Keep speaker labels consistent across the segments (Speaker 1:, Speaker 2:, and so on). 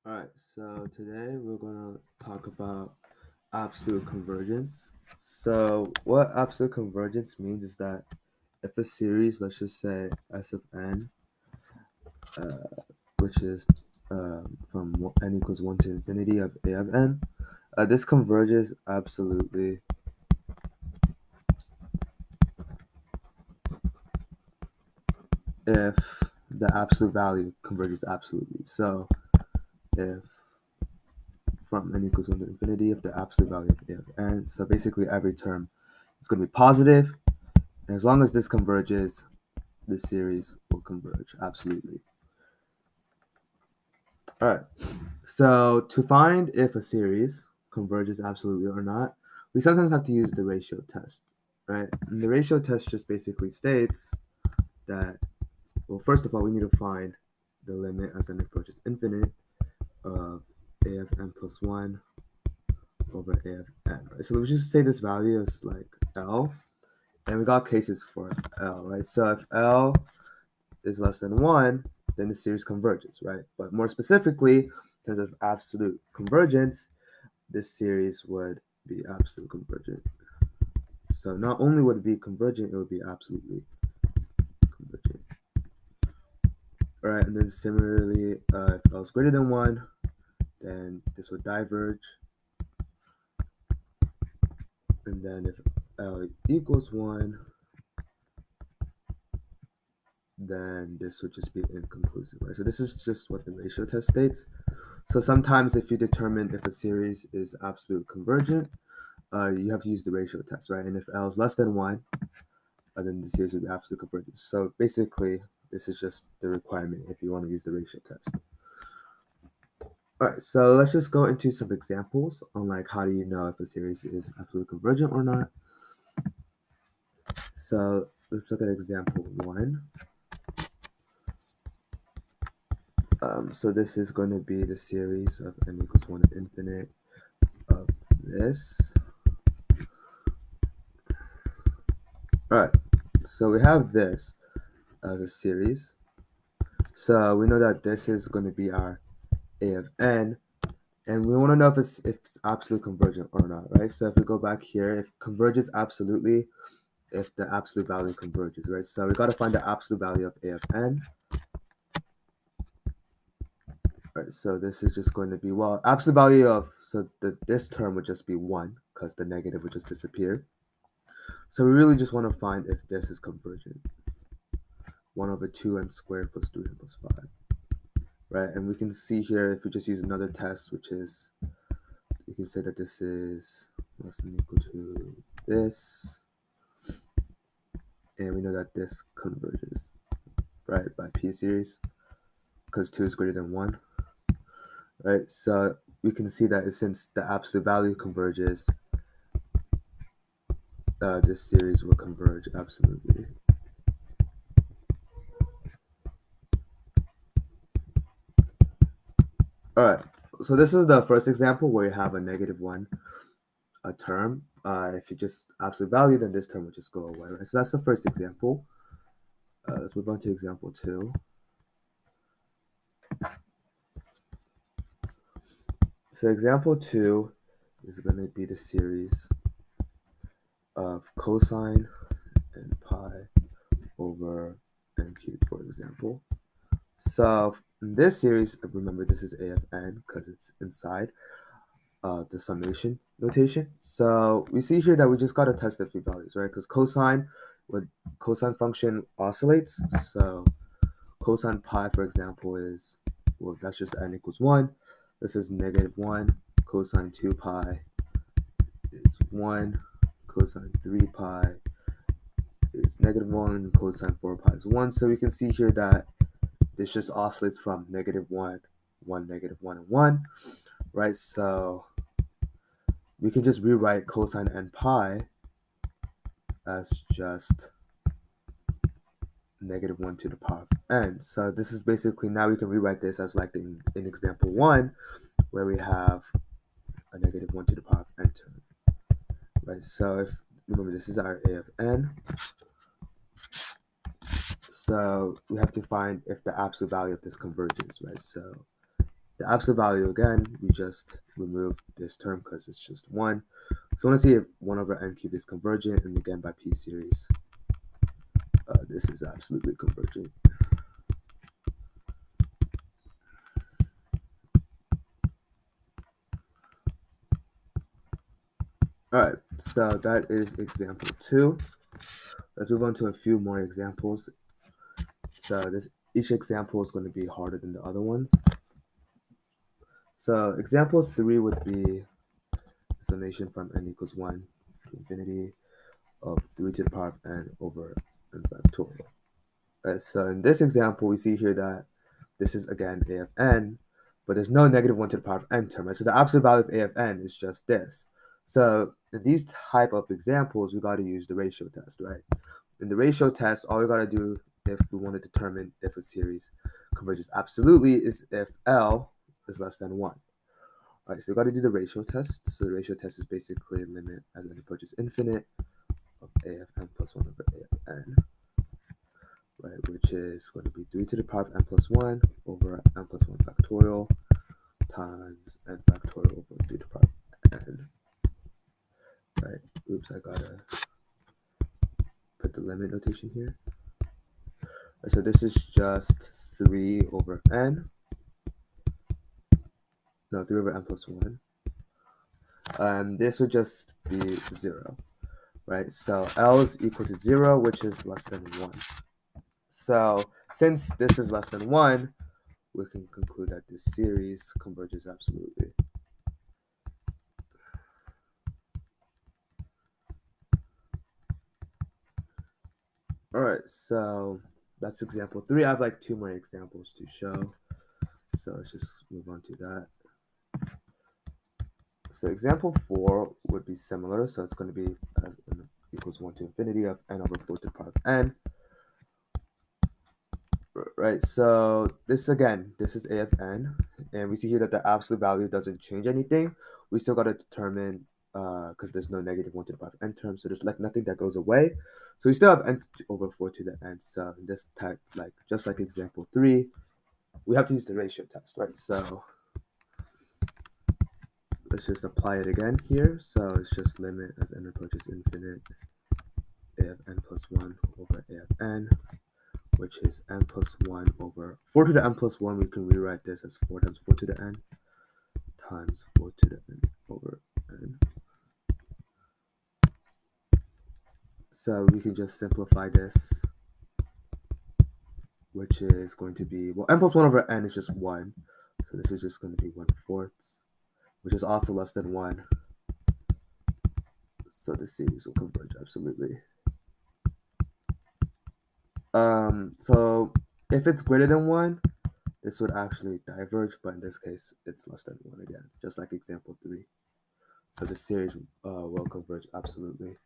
Speaker 1: Alright, so today we're going to talk about absolute convergence. So, what absolute convergence means is that if a series, let's just say S of n, which is from n equals 1 to infinity of a of n, this converges absolutely if the absolute value converges absolutely. So, if from n equals 1 to infinity of the absolute value of a of n, so basically every term is going to be positive. And as long as this converges, this series will converge absolutely. All right. So to find if a series converges absolutely or not, we sometimes have to use the ratio test, right? And the ratio test just basically states that, well, first of all, we need to find the limit as n approaches infinite of a of n plus 1 over a of n, right? So we just say this value is like L, and we got cases for L, right? So if L is less than 1, then the series converges, right? But more specifically, in terms of absolute convergence, this series would be absolute convergent. So not only would it be convergent, it would be absolutely convergent. All right, and then similarly, if L is greater than 1, then this would diverge. And then if L equals 1, then this would just be inconclusive, right? So this is just what the ratio test states. So sometimes if you determine if a series is absolute convergent, you have to use the ratio test, right? And if L is less than 1, then the series would be absolute convergence. So basically, this is just the requirement if you want to use the ratio test. All right, so let's just go into some examples on like how do you know if a series is absolutely convergent or not. So let's look at example 1. So this is going to be the series of n equals 1 to infinite of this. All right, so we have this as a series. So we know that this is going to be our a of n, and we want to know if it's absolute convergent or not, right? So if we go back here, if converges absolutely, if the absolute value converges, right? So we got to find the absolute value of a of n. Right, so this is just going to be, well, absolute value of, so this term would just be 1 because the negative would just disappear. So we really just want to find if this is convergent. 1 over 2n squared plus 3n plus 5. Right, and we can see here if we just use another test, which is, we can say that this is less than or equal to this, and we know that this converges, right, by p series, because 2 is greater than 1, right? So we can see that since the absolute value converges, this series will converge absolutely. All right, so this is the first example where you have a negative 1 a term. If you just absolute value, then this term will just go away, right? So that's the first example. Let's move on to example 2. So example 2 is going to be the series of cosine and pi over n cubed, for example. So in this series, remember this is a of n because it's inside the summation notation. So we see here that we just got to test a few values, right? Because cosine function oscillates. So cosine pi, for example, is, well, that's just n equals 1. This is negative 1. Cosine 2 pi is 1. Cosine 3 pi is negative 1. Cosine 4 pi is 1. So we can see here that this just oscillates from negative 1, 1, negative 1, and 1, right? So we can just rewrite cosine n pi as just negative 1 to the power of n. So this is basically, now we can rewrite this as like in example 1, where we have a negative 1 to the power of n term, right? So if, remember, this is our a of n. So we have to find if the absolute value of this converges, right? So The absolute value, again, we just remove this term because it's just 1. So I want to see if 1 over n cubed is convergent, and again, by p-series, this is absolutely convergent. Alright, so that is example 2. Let's move on to a few more examples. So each example is going to be harder than the other ones. So example 3 would be summation from n equals 1 to infinity of 3 to the power of n over n factorial. Right, so in this example, we see here that this is again a of n, but there's no negative 1 to the power of n term. Right? So the absolute value of a of n is just this. So in these type of examples, we got to use the ratio test, right? In the ratio test, all we got to do if we want to determine if a series converges absolutely is if L is less than 1. All right, so we got to do the ratio test. So the ratio test is basically limit as n approaches infinite of a of n plus 1 over a of n, right, which is going to be 3 to the power of n plus 1 over n plus 1 factorial times n factorial over 3 to the power of n. Right, oops, I gotta put the limit notation here. Right, so this is just 3 over n. No, 3 over n plus 1. This would just be 0, right? So L is equal to 0, which is less than 1. So since this is less than 1, we can conclude that this series converges absolutely. All right, so that's example 3. I have like 2 more examples to show. So let's just move on to that. So example 4 would be similar. So it's going to be as n equals 1 to infinity of n over 4 to the power of n. Right, so this again, this is a of n, and we see here that the absolute value doesn't change anything. We still got to determine, because there's no negative 1 to the power of n term, so there's like nothing that goes away. So we still have n over 4 to the n. So in this type, like just like example 3, we have to use the ratio test, right? So let's just apply it again here. So it's just limit as n approaches infinite a of n plus 1 over a of n, which is n plus 1 over 4 to the n plus 1. We can rewrite this as 4 times 4 to the n times 4 to the n over n. So we can just simplify this, which is going to be, well, n plus 1 over n is just 1. So this is just going to be 1/4, which is also less than 1. So the series will converge absolutely. So if it's greater than 1, this would actually diverge, but in this case, it's less than 1 again, just like example 3. So the series will converge absolutely.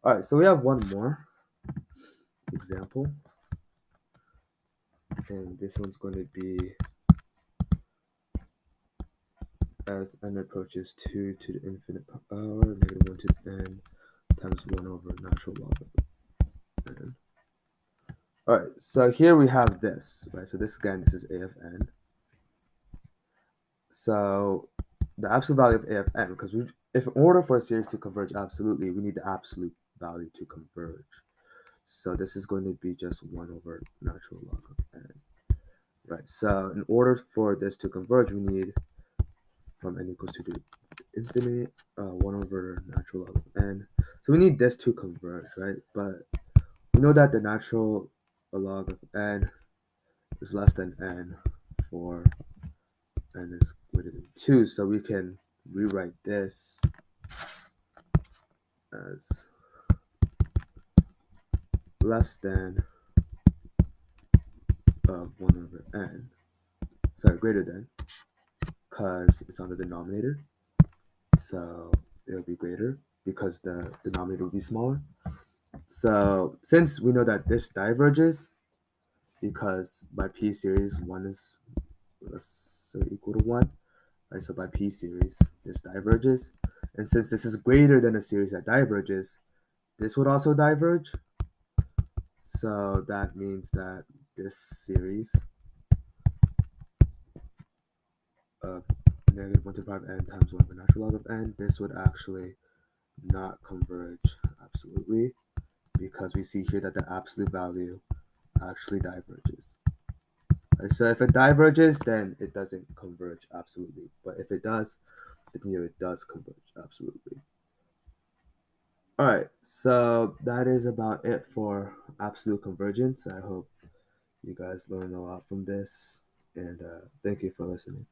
Speaker 1: All right, so we have one more example, and this one's going to be as n approaches 2 to the infinite power, negative 1 to n times 1 over natural log of n. All right, so here we have this, right? So this again, this is a of n. So the absolute value of a of n, because if in order for a series to converge absolutely, we need the absolute value to converge. So this is going to be just 1 over natural log of n. Right, so in order for this to converge, we need from n equals 2 to infinite, 1 over natural log of n. So we need this to converge, right? But we know that the natural log of n is less than n for n is greater than 2. So we can rewrite this as less than 1 over n. Sorry, greater than, because it's on the denominator. So it'll be greater because the denominator will be smaller. So since we know that this diverges, because by p series 1 is less or equal to 1, right? So by p series this diverges, and since this is greater than a series that diverges, this would also diverge. So that means that this series of negative 1 to the power of n times 1 over natural log of n, this would actually not converge absolutely, because we see here that the absolute value actually diverges. Right, so if it diverges, then it doesn't converge absolutely. But if it does, then it does converge absolutely. All right, so that is about it for absolute convergence. I hope you guys learned a lot from this, and thank you for listening.